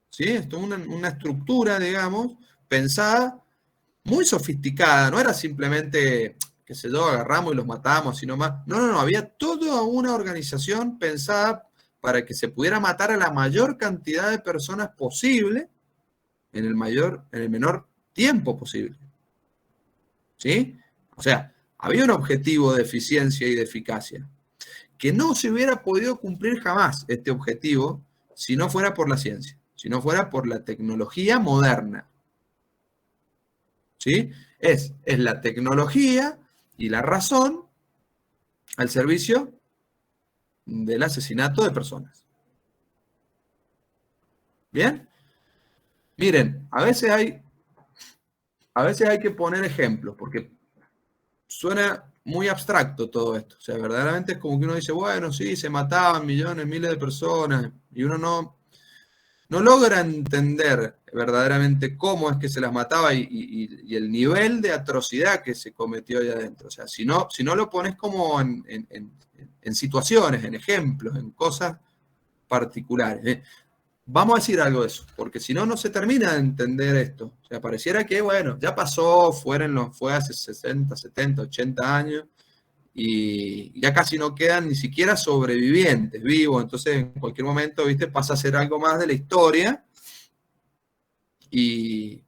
¿Sí? Esto es una estructura, digamos, pensada, muy sofisticada. No era simplemente, qué sé yo, agarramos y los matamos, sino más. No, había toda una organización pensada para que se pudiera matar a la mayor cantidad de personas posible en el menor tiempo posible. ¿Sí? O sea, había un objetivo de eficiencia y de eficacia, que no se hubiera podido cumplir jamás este objetivo si no fuera por la ciencia, si no fuera por la tecnología moderna. ¿Sí? Es la tecnología y la razón al servicio del asesinato de personas. ¿Bien? Miren, a veces hay que poner ejemplos, porque suena muy abstracto todo esto. O sea, verdaderamente es como que uno dice, bueno, sí, se mataban millones, miles de personas, y uno no logra entender verdaderamente cómo es que se las mataba y el nivel de atrocidad que se cometió ahí adentro. O sea, si no lo pones como en situaciones, en ejemplos, en cosas particulares. Vamos a decir algo de eso, porque si no, no se termina de entender esto. O sea, pareciera que, bueno, ya pasó, fue hace 60, 70, 80 años, y ya casi no quedan ni siquiera sobrevivientes vivos. Entonces, en cualquier momento, ¿viste? Pasa a ser algo más de la historia, y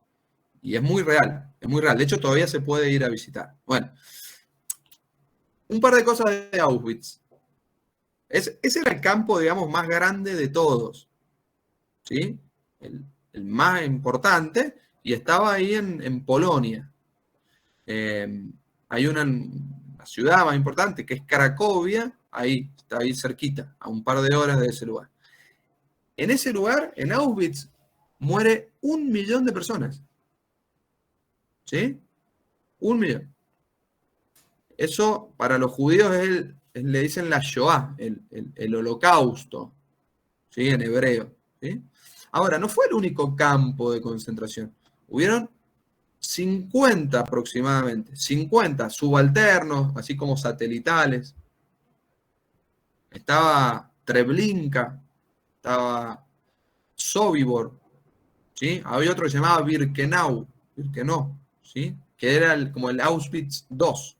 es muy real, es muy real. De hecho, todavía se puede ir a visitar. Bueno, un par de cosas de Auschwitz. Ese era el campo, digamos, más grande de todos. ¿Sí? El más importante, y estaba ahí en Polonia. Hay una ciudad más importante que es Cracovia, ahí, está ahí cerquita, a un par de horas de ese lugar. En ese lugar, en Auschwitz, muere 1 millón de personas. ¿Sí? 1 millón. Eso para los judíos le dicen la Shoah, el holocausto, ¿sí? En hebreo. ¿Sí? Ahora, no fue el único campo de concentración. Hubieron 50 aproximadamente, 50 subalternos, así como satelitales. Estaba Treblinka, estaba Sobibor, ¿sí? Había otro que se llamaba Birkenau, ¿sí? Que era como el Auschwitz II.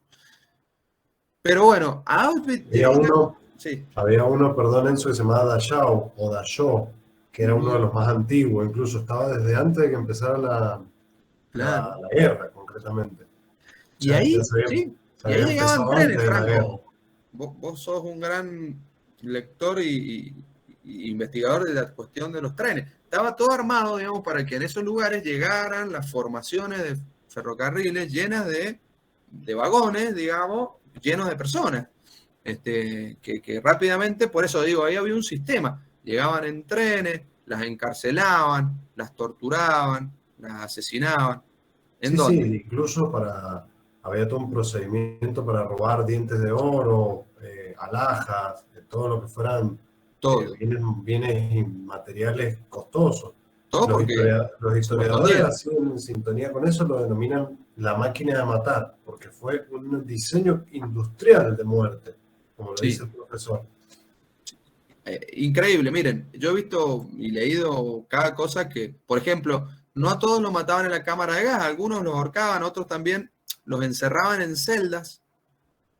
Pero bueno, a Auschwitz... Había uno, perdón, Enzo, que se llamaba Dachau o Dachau, que era uno de los más antiguos, incluso estaba desde antes de que empezara la guerra, concretamente. Y ahí, sí, y ahí llegaban trenes, Franco. Vos sos un gran lector y investigador de la cuestión de los trenes. Estaba todo armado, digamos, para que en esos lugares llegaran las formaciones de ferrocarriles llenas de vagones, digamos, llenos de personas. Que rápidamente, por eso digo, ahí había un sistema. Llegaban en trenes, las encarcelaban, las torturaban, las asesinaban. Sí, incluso había todo un procedimiento para robar dientes de oro, alhajas, todo lo que fueran bienes inmateriales costosos. Los historiadores, así en sintonía con eso, lo denominan la máquina de matar, porque fue un diseño industrial de muerte, como lo dice el profesor. Increíble, miren, yo he visto y leído cada cosa que, por ejemplo, no a todos los mataban en la cámara de gas, algunos los ahorcaban, otros también los encerraban en celdas,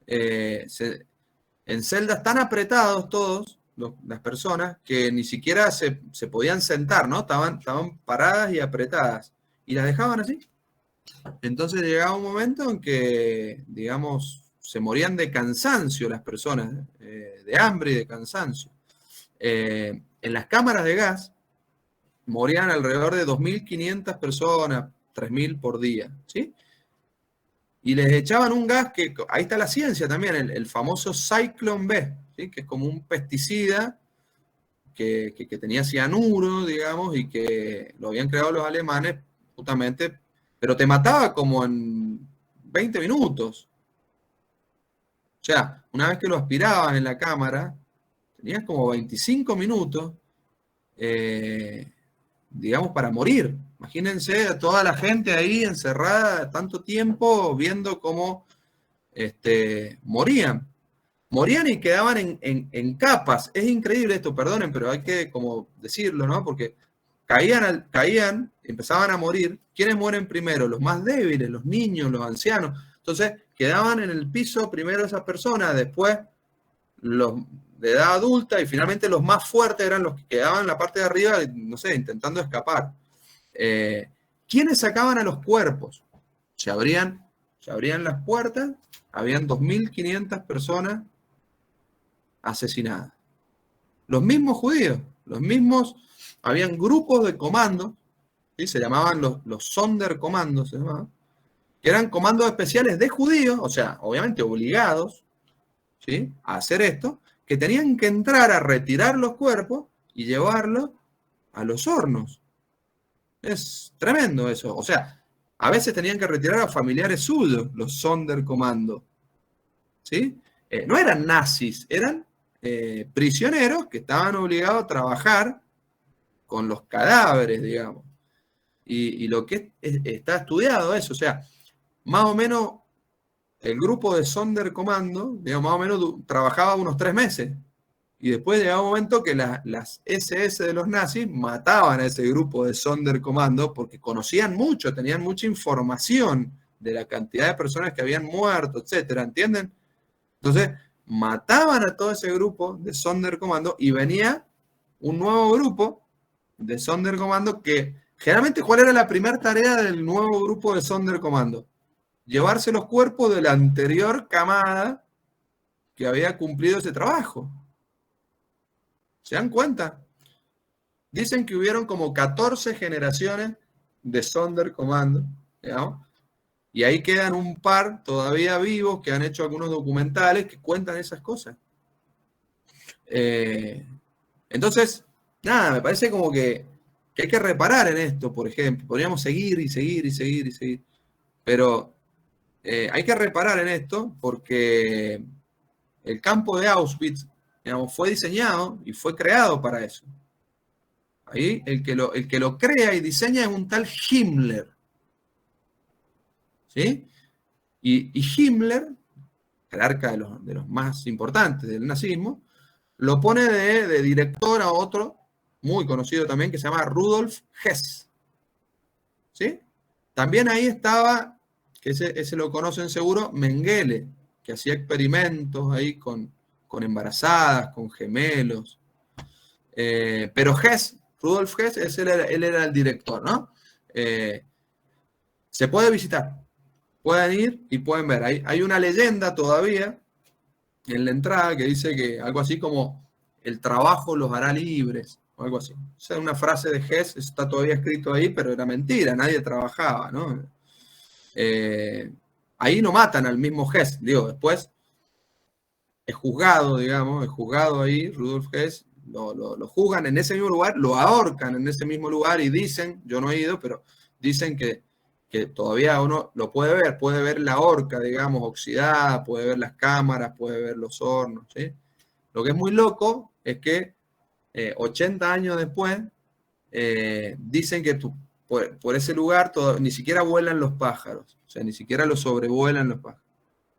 en celdas tan apretados todos, las personas, que ni siquiera se podían sentar, ¿no? Estaban paradas y apretadas, y las dejaban así. Entonces llegaba un momento en que, digamos, se morían de cansancio las personas, de hambre y de cansancio. En las cámaras de gas morían alrededor de 2.500 personas, 3.000 por día, ¿sí? Y les echaban un gas que, ahí está la ciencia también, el famoso Zyklon B, ¿sí? Que es como un pesticida que tenía cianuro, digamos, y que lo habían creado los alemanes justamente, pero te mataba como en 20 minutos. O sea, una vez que lo aspirabas en la cámara, tenías como 25 minutos, digamos, para morir. Imagínense a toda la gente ahí encerrada tanto tiempo viendo cómo morían. Morían y quedaban en capas. Es increíble esto, perdonen, pero hay que como decirlo, ¿no? Porque caían, empezaban a morir. ¿Quiénes mueren primero? Los más débiles, los niños, los ancianos. Entonces, quedaban en el piso primero esas personas, después los de edad adulta, y finalmente los más fuertes eran los que quedaban en la parte de arriba, no sé, intentando escapar. ¿Quiénes sacaban a los cuerpos? Se abrían las puertas, habían 2.500 personas asesinadas. Los mismos judíos, habían grupos de comandos, ¿sí? Se llamaban los Sonderkommandos, se llamaban, que eran comandos especiales de judíos, o sea, obviamente obligados, ¿sí?, a hacer esto, que tenían que entrar a retirar los cuerpos y llevarlos a los hornos. Es tremendo eso. O sea, a veces tenían que retirar a familiares suyos, los Sonderkommando, ¿sí? No eran nazis, eran prisioneros que estaban obligados a trabajar con los cadáveres, digamos. Y lo que está estudiado es, o sea, más o menos el grupo de Sonderkommando, digamos, más o menos trabajaba unos 3 meses. Y después llegaba un momento que las SS de los nazis mataban a ese grupo de Sonderkommando porque conocían mucho, tenían mucha información de la cantidad de personas que habían muerto, etcétera, ¿entienden? Entonces, mataban a todo ese grupo de Sonderkommando y venía un nuevo grupo de Sonderkommando que, generalmente, ¿cuál era la primera tarea del nuevo grupo de Sonderkommando? Llevarse los cuerpos de la anterior camada que había cumplido ese trabajo. ¿Se dan cuenta? Dicen que hubieron como 14 generaciones de Sonderkommando, digamos, y ahí quedan un par todavía vivos que han hecho algunos documentales que cuentan esas cosas. Entonces, nada, me parece como que hay que reparar en esto, por ejemplo. Podríamos seguir y seguir y seguir y seguir, pero hay que reparar en esto porque el campo de Auschwitz, digamos, fue diseñado y fue creado para eso. Ahí el que lo crea y diseña es un tal Himmler. ¿Sí? Y Himmler, jerarca de los más importantes del nazismo, lo pone de director a otro muy conocido también que se llama Rudolf Hess. ¿Sí? También ahí estaba, que ese lo conocen seguro, Mengele, que hacía experimentos ahí con embarazadas, con gemelos. Pero Hess, Rudolf Hess, él era el director, ¿no? Se puede visitar, pueden ir y pueden ver. Hay una leyenda todavía en la entrada que dice que algo así como el trabajo los hará libres, o algo así. O sea, una frase de Hess, está todavía escrito ahí, pero era mentira, nadie trabajaba, ¿no? Ahí no matan al mismo Hess, digo, después es juzgado, digamos, es juzgado ahí, Rudolf Hess, lo juzgan en ese mismo lugar, lo ahorcan en ese mismo lugar y dicen, yo no he ido, pero dicen que todavía uno lo puede ver la horca, digamos, oxidada, puede ver las cámaras, puede ver los hornos, ¿sí? Lo que es muy loco es que 80 años después dicen que por ese lugar ni siquiera vuelan los pájaros, o sea, ni siquiera los sobrevuelan los pájaros.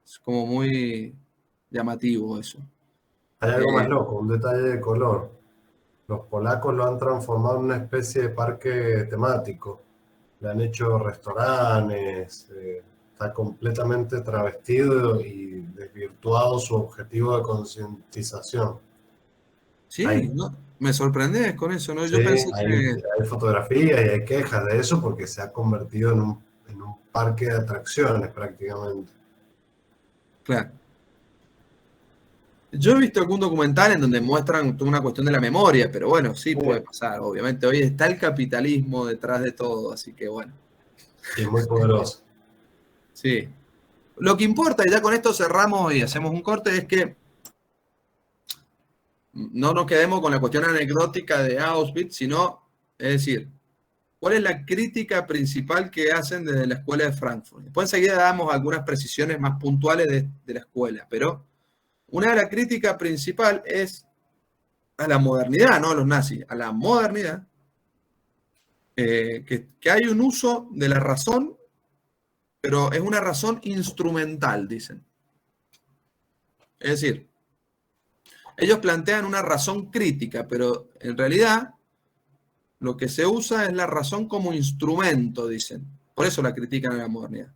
Es como muy llamativo eso. Hay algo más loco, un detalle de color. Los polacos lo han transformado en una especie de parque temático. Le han hecho restaurantes, está completamente travestido y desvirtuado su objetivo de concientización. Sí, no, me sorprendes con eso, ¿no? Yo Sí, pensé que... hay fotografías y hay quejas de eso porque se ha convertido en un parque de atracciones prácticamente. Claro. Yo he visto algún documental en donde muestran toda una cuestión de la memoria, pero bueno, sí puede pasar, obviamente. Hoy está el capitalismo detrás de todo, así que bueno. Y muy poderoso. Sí. Lo que importa, y ya con esto cerramos y hacemos un corte, es que no nos quedemos con la cuestión anecdótica de Auschwitz, sino, es decir, ¿cuál es la crítica principal que hacen desde la escuela de Frankfurt? Después enseguida damos algunas precisiones más puntuales de la escuela, pero una de las críticas principal es a la modernidad, no a los nazis, a la modernidad, que hay un uso de la razón, pero es una razón instrumental, dicen. Es decir, ellos plantean una razón crítica, pero en realidad lo que se usa es la razón como instrumento, dicen. Por eso la critican a la modernidad.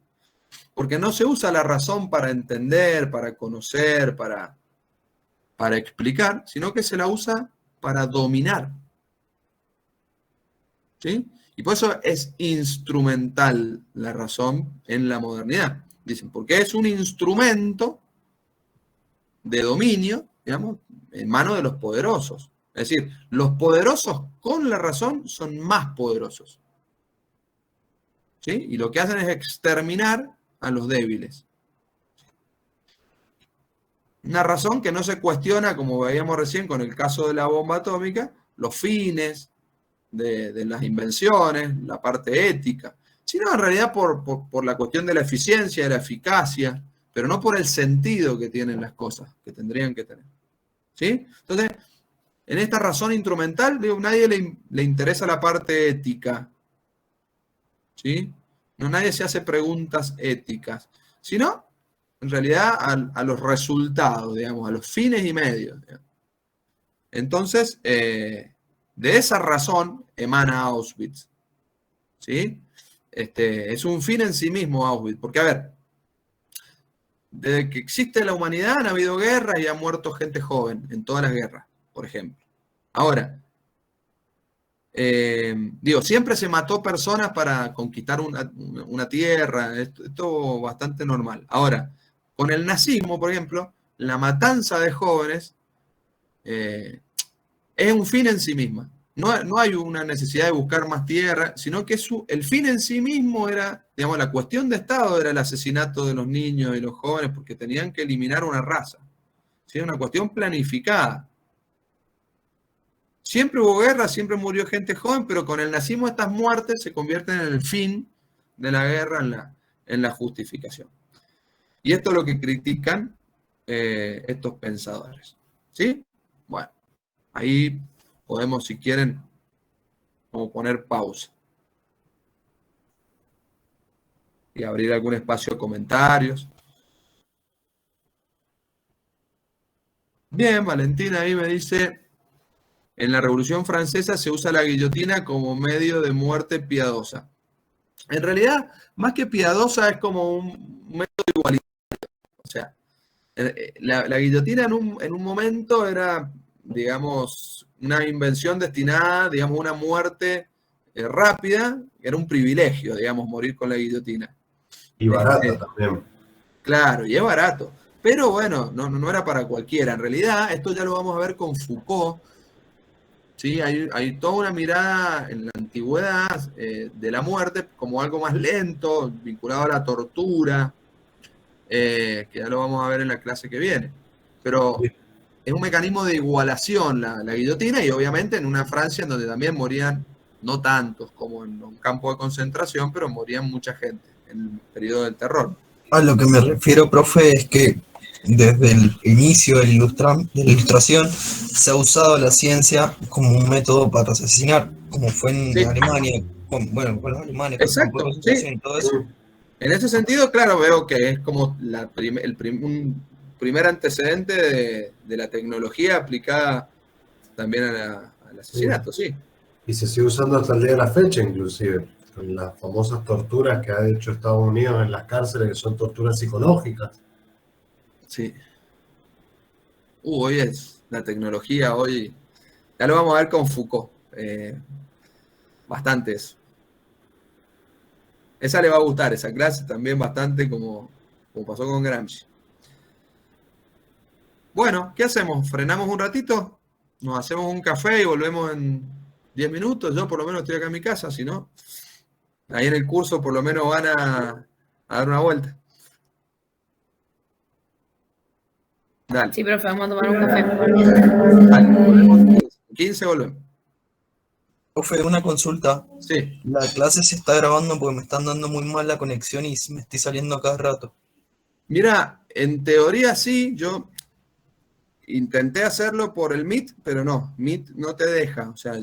Porque no se usa la razón para entender, para conocer, para para explicar, sino que se la usa para dominar. ¿Sí? Y por eso es instrumental la razón en la modernidad. Dicen, porque es un instrumento de dominio, digamos, en manos de los poderosos. Es decir, los poderosos con la razón son más poderosos. ¿Sí? Y lo que hacen es exterminar a los débiles. Una razón que no se cuestiona, como veíamos recién con el caso de la bomba atómica, los fines de las invenciones, la parte ética, sino en realidad por la cuestión de la eficiencia, de la eficacia, pero no por el sentido que tienen las cosas, que tendrían que tener. ¿Sí? Entonces, en esta razón instrumental, digo, nadie le interesa la parte ética. ¿Sí? No, nadie se hace preguntas éticas, sino, en realidad, a los resultados, digamos, a los fines y medios. Digamos. Entonces, de esa razón emana Auschwitz. ¿Sí? Es un fin en sí mismo Auschwitz, porque, a ver, desde que existe la humanidad han habido guerras y ha muerto gente joven en todas las guerras, por ejemplo. Ahora, siempre se mató personas para conquistar una tierra, esto bastante normal. Ahora, con el nazismo, por ejemplo, la matanza de jóvenes es un fin en sí misma. No hay una necesidad de buscar más tierra, sino que el fin en sí mismo era, digamos, la cuestión de Estado era el asesinato de los niños y los jóvenes porque tenían que eliminar una raza. ¿Sí? Una cuestión planificada. Siempre hubo guerra, siempre murió gente joven, pero con el nazismo estas muertes se convierten en el fin de la guerra, en la justificación. Y esto es lo que critican estos pensadores. ¿Sí? Bueno, ahí podemos, si quieren, como poner pausa. Y abrir algún espacio de comentarios. Bien, Valentina ahí me dice, en la Revolución Francesa se usa la guillotina como medio de muerte piadosa. En realidad, más que piadosa, es como un método igualitario. O sea, la guillotina en un momento era, digamos, una invención destinada, digamos, a una muerte rápida, era un privilegio, digamos, morir con la guillotina. Y barata también. Claro, y es barato. Pero bueno, no era para cualquiera. En realidad, esto ya lo vamos a ver con Foucault. ¿Sí? Hay toda una mirada en la antigüedad de la muerte como algo más lento, vinculado a la tortura, que ya lo vamos a ver en la clase que viene. Pero es un mecanismo de igualación la guillotina, y obviamente en una Francia en donde también morían, no tantos como en un campo de concentración, pero morían mucha gente en el periodo del terror. A lo que me refiero, profe, es que desde el inicio de la ilustración se ha usado la ciencia como un método para asesinar, como fue en Alemania, con los alemanes. Exacto, sí. Y todo eso. En ese sentido, claro, veo que es como un primer antecedente de la tecnología aplicada también al asesinato, sí. Y se sigue usando hasta el día de la fecha, inclusive, con las famosas torturas que ha hecho Estados Unidos en las cárceles, que son torturas psicológicas. Sí. Hoy es la tecnología, hoy, ya lo vamos a ver con Foucault, bastante eso. Esa le va a gustar, esa clase también bastante como pasó con Gramsci. Bueno, ¿qué hacemos? ¿Frenamos un ratito? ¿Nos hacemos un café y volvemos en 10 minutos? Yo por lo menos estoy acá en mi casa, si no, ahí en el curso por lo menos van a dar una vuelta. Dale. Sí, profe, vamos a tomar un café. Dale, volvemos 15 volvemos. Profe, una consulta. Sí. La clase se está grabando porque me están dando muy mal la conexión y me estoy saliendo a cada rato. Mira, en teoría sí, yo intenté hacerlo por el Meet, pero no, Meet no te deja. O sea,